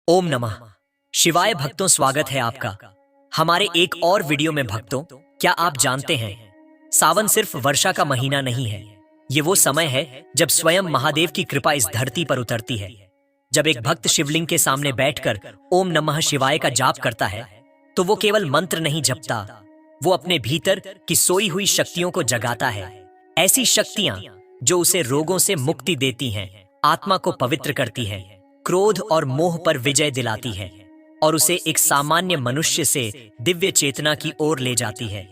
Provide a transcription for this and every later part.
ओम नमः शिवाय भक्तों, स्वागत है आपका हमारे एक और वीडियो में। भक्तों, क्या आप जानते हैं, सावन सिर्फ वर्षा का महीना नहीं है। ये वो समय है जब स्वयं महादेव की कृपा इस धरती पर उतरती है। जब एक भक्त शिवलिंग के सामने बैठकर ओम नमः शिवाय का जाप करता है तो वो केवल मंत्र नहीं जपता, वो अपने भीतर की सोई हुई शक्तियों को जगाता है। ऐसी शक्तियां जो उसे रोगों से मुक्ति देती हैं, आत्मा को पवित्र करती हैं, क्रोध और मोह पर विजय दिलाती है और उसे एक सामान्य मनुष्य से दिव्य चेतना की ओर ले जाती है।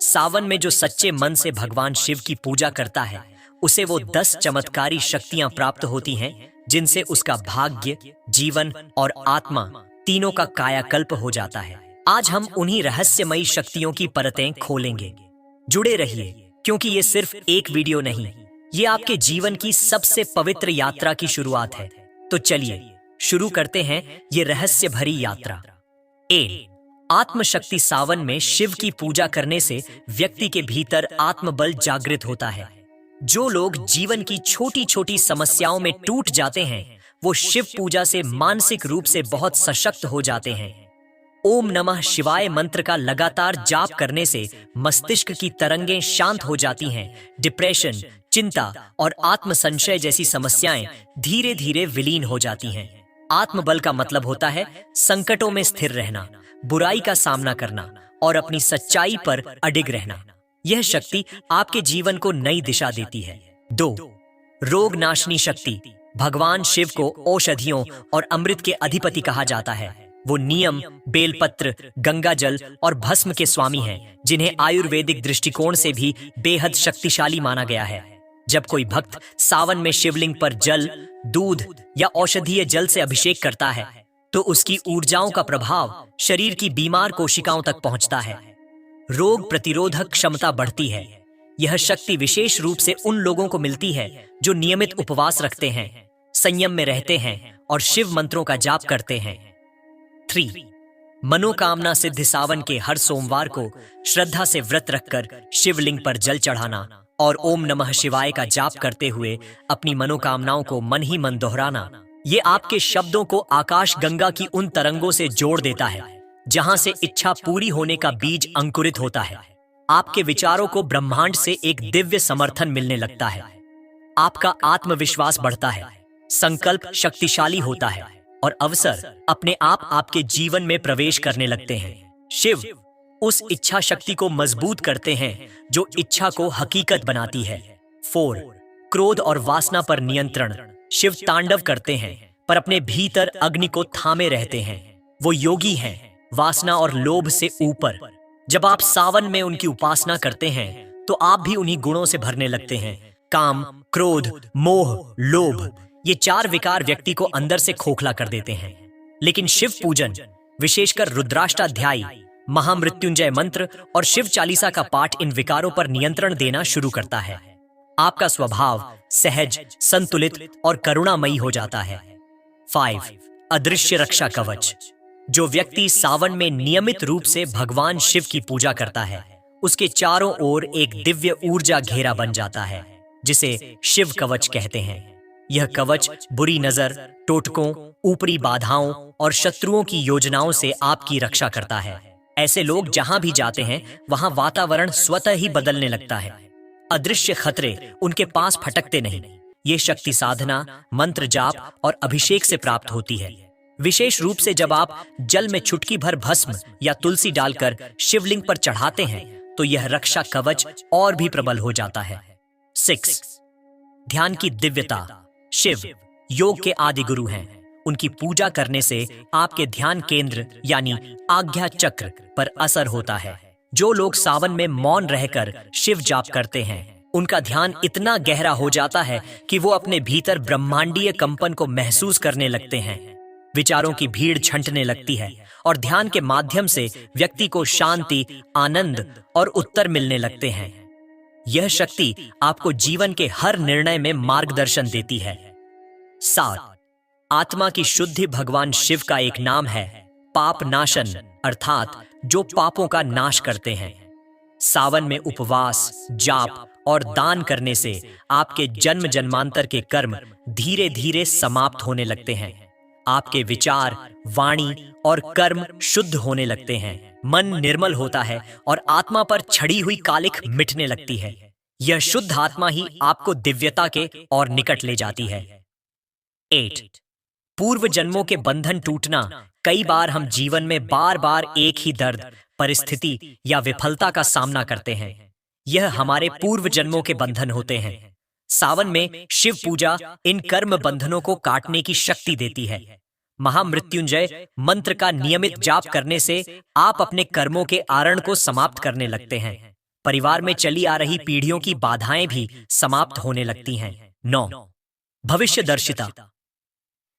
सावन में जो सच्चे मन से भगवान शिव की पूजा करता है, उसे वो 10 चमत्कारी शक्तियां प्राप्त होती हैं, जिनसे उसका भाग्य, जीवन और आत्मा तीनों का कायाकल्प हो जाता है। आज हम उन्हीं रहस्यमयी शक्तियों की परतें खोलेंगे। जुड़े रहिए, क्योंकि ये सिर्फ एक वीडियो नहीं, ये आपके जीवन की सबसे पवित्र यात्रा की शुरुआत है। तो चलिए शुरू करते हैं ये रहस्य भरी यात्रा। आत्मशक्ति। सावन में शिव की पूजा करने से व्यक्ति के भीतर आत्मबल जागृत होता है। जो लोग जीवन की छोटी छोटी समस्याओं में टूट जाते हैं, वो शिव पूजा से मानसिक रूप से बहुत सशक्त हो जाते हैं। ओम नमः शिवाय मंत्र का लगातार जाप करने से मस्तिष्क की तरंगें शांत हो जाती हैं। डिप्रेशन, चिंता और आत्मसंशय जैसी समस्याएं धीरे धीरे विलीन हो जाती हैं। आत्मबल का मतलब होता है संकटों में स्थिर रहना, बुराई का सामना करना और अपनी सच्चाई पर अडिग रहना। यह शक्ति आपके जीवन को नई दिशा देती है। 2. रोग नाशनी शक्ति। भगवान शिव को औषधियों और अमृत के अधिपति कहा जाता है। वो नियम, बेलपत्र, गंगा जल और भस्म के स्वामी हैं, जिन्हें आयुर्वेदिक दृष्टिकोण से भी बेहद शक्तिशाली माना गया है। जब कोई भक्त सावन में शिवलिंग पर जल, दूध या औषधीय जल से अभिषेक करता है, तो उसकी ऊर्जाओं का प्रभाव शरीर की बीमार कोशिकाओं तक पहुंचता है। रोग प्रतिरोधक क्षमता बढ़ती है। यह शक्ति विशेष रूप से उन लोगों को मिलती है जो नियमित उपवास रखते हैं, संयम में रहते हैं और शिव मंत्रों का जाप करते हैं। 3. मनोकामना सिद्धि। सावन के हर सोमवार को श्रद्धा से व्रत रखकर शिवलिंग पर जल चढ़ाना और ओम नमः शिवाय का जाप करते हुए अपनी मनोकामनाओं को मन ही मन दोहराना, ये आपके शब्दों को आकाश गंगा की उन तरंगों से जोड़ देता है जहां से इच्छा पूरी होने का बीज अंकुरित होता है। आपके विचारों को ब्रह्मांड से एक दिव्य समर्थन मिलने लगता है। आपका आत्मविश्वास बढ़ता है, संकल्प शक्तिशाली होता है और अवसर अपने आप आपके जीवन में प्रवेश करने लगते हैं। शिव उस इच्छा शक्ति को मजबूत करते हैं जो इच्छा को हकीकत बनाती है। 4. क्रोध और वासना पर नियंत्रण। शिव तांडव करते हैं, पर अपने भीतर अग्नि को थामे रहते हैं। वो योगी हैं, वासना और लोभ से ऊपर। जब आप सावन में उनकी उपासना करते हैं तो आप भी उन्हीं गुणों से भरने लगते हैं। काम, क्रोध, मोह, लोभ, ये 4 विकार व्यक्ति को अंदर से खोखला कर देते हैं। लेकिन शिव पूजन, विशेषकर रुद्राष्टाध्यायी, महामृत्युंजय मंत्र और शिव चालीसा का पाठ इन विकारों पर नियंत्रण देना शुरू करता है। आपका स्वभाव सहज, संतुलित और करुणामयी हो जाता है। 5. अदृश्य रक्षा कवच। जो व्यक्ति सावन में नियमित रूप से भगवान शिव की पूजा करता है, उसके चारों ओर एक दिव्य ऊर्जा घेरा बन जाता है, जिसे शिव कवच कहते हैं। यह कवच बुरी नजर, टोटकों, ऊपरी बाधाओं और शत्रुओं की योजनाओं से आपकी रक्षा करता है। ऐसे लोग जहां भी जाते हैं, वहां वातावरण स्वतः ही बदलने लगता है। अदृश्य खतरे उनके पास फटकते नहीं। ये शक्ति साधना, मंत्र जाप और अभिषेक से प्राप्त होती है। विशेष रूप से जब आप जल में चुटकी भर भस्म या तुलसी डालकर शिवलिंग पर चढ़ाते हैं, तो यह रक्षा कवच और भी प्रबल हो जाता है। 6. ध्यान की दिव्यता। शिव योग के आदि गुरु हैं। उनकी पूजा करने से आपके ध्यान केंद्र यानी आज्ञा चक्र पर असर होता है। जो लोग सावन में मौन रहकर शिव जाप करते हैं, उनका ध्यान इतना गहरा हो जाता है कि वो अपने भीतर ब्रह्मांडीय कंपन को महसूस करने लगते हैं। विचारों की भीड़ छंटने लगती है और ध्यान के माध्यम से व्यक्ति को शांति, आनंद और उत्तर मिलने लगते हैं। यह शक्ति आपको जीवन के हर निर्णय में मार्गदर्शन देती है। 7. आत्मा की शुद्धि। भगवान शिव का एक नाम है पाप नाशन, अर्थात जो पापों का नाश करते हैं। सावन में उपवास, जाप और दान करने से आपके जन्म जन्मांतर के कर्म धीरे धीरे समाप्त होने लगते हैं। आपके विचार, वाणी और कर्म शुद्ध होने लगते हैं। मन निर्मल होता है और आत्मा पर छड़ी हुई कालिख मिटने लगती है। यह शुद्ध आत्मा ही आपको दिव्यता के और निकट ले जाती है। 8. पूर्व जन्मों के बंधन टूटना। कई बार हम जीवन में बार बार एक ही दर्द, परिस्थिति या विफलता का सामना करते हैं। यह हमारे पूर्व जन्मों के बंधन होते हैं। सावन में शिव पूजा इन कर्म बंधनों को काटने की शक्ति देती है। महामृत्युंजय मंत्र का नियमित जाप करने से आप अपने कर्मों के आरण को समाप्त करने लगते हैं। परिवार में चली आ रही पीढ़ियों की बाधाएं भी समाप्त होने लगती हैं। 9. भविष्यदर्शिता।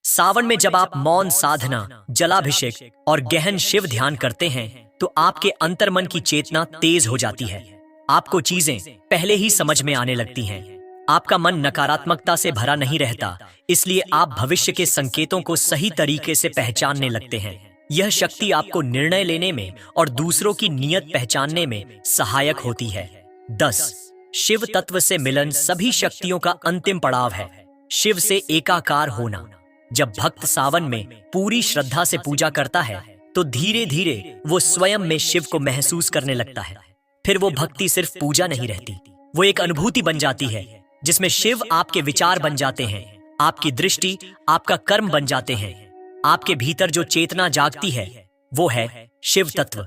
सावन में जब आप मौन साधना, जलाभिषेक और गहन शिव ध्यान करते हैं तो आपके अंतर्मन की चेतना तेज हो जाती है। आपको चीजें पहले ही समझ में आने लगती हैं। आपका मन नकारात्मकता से भरा नहीं रहता, इसलिए आप भविष्य के संकेतों को सही तरीके से पहचानने लगते हैं। यह शक्ति आपको निर्णय लेने में और दूसरों की नीयत पहचानने में सहायक होती है। 10. शिव तत्व से मिलन सभी शक्तियों का अंतिम पड़ाव है। शिव से एकाकार होना। जब भक्त सावन में पूरी श्रद्धा से पूजा करता है तो धीरे धीरे वो स्वयं में शिव को महसूस करने लगता है। फिर वो भक्ति सिर्फ पूजा नहीं रहती, वो एक अनुभूति बन जाती है जिसमें शिव आपके विचार बन जाते हैं, आपकी दृष्टि आपका कर्म बन जाते हैं। आपके भीतर जो चेतना जागती है वो है शिव तत्व।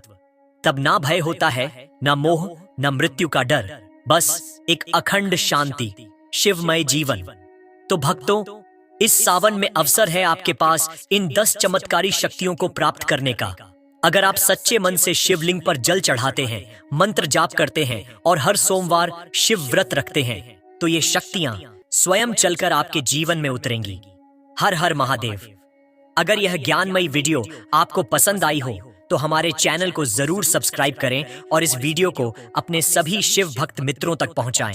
तब ना भय होता है, ना मोह, ना मृत्यु का डर, बस एक अखंड शांति, शिवमय जीवन। तो भक्तों, इस सावन में अवसर है आपके पास इन 10 चमत्कारी शक्तियों को प्राप्त करने का। अगर आप सच्चे मन से शिवलिंग पर जल चढ़ाते हैं, मंत्र जाप करते हैं और हर सोमवार शिव व्रत रखते हैं तो ये शक्तियां स्वयं चलकर आपके जीवन में उतरेंगी। हर हर महादेव। अगर यह ज्ञानमयी वीडियो आपको पसंद आई हो तो हमारे चैनल को जरूर सब्सक्राइब करें और इस वीडियो को अपने सभी शिव भक्त मित्रों तक पहुंचाएं।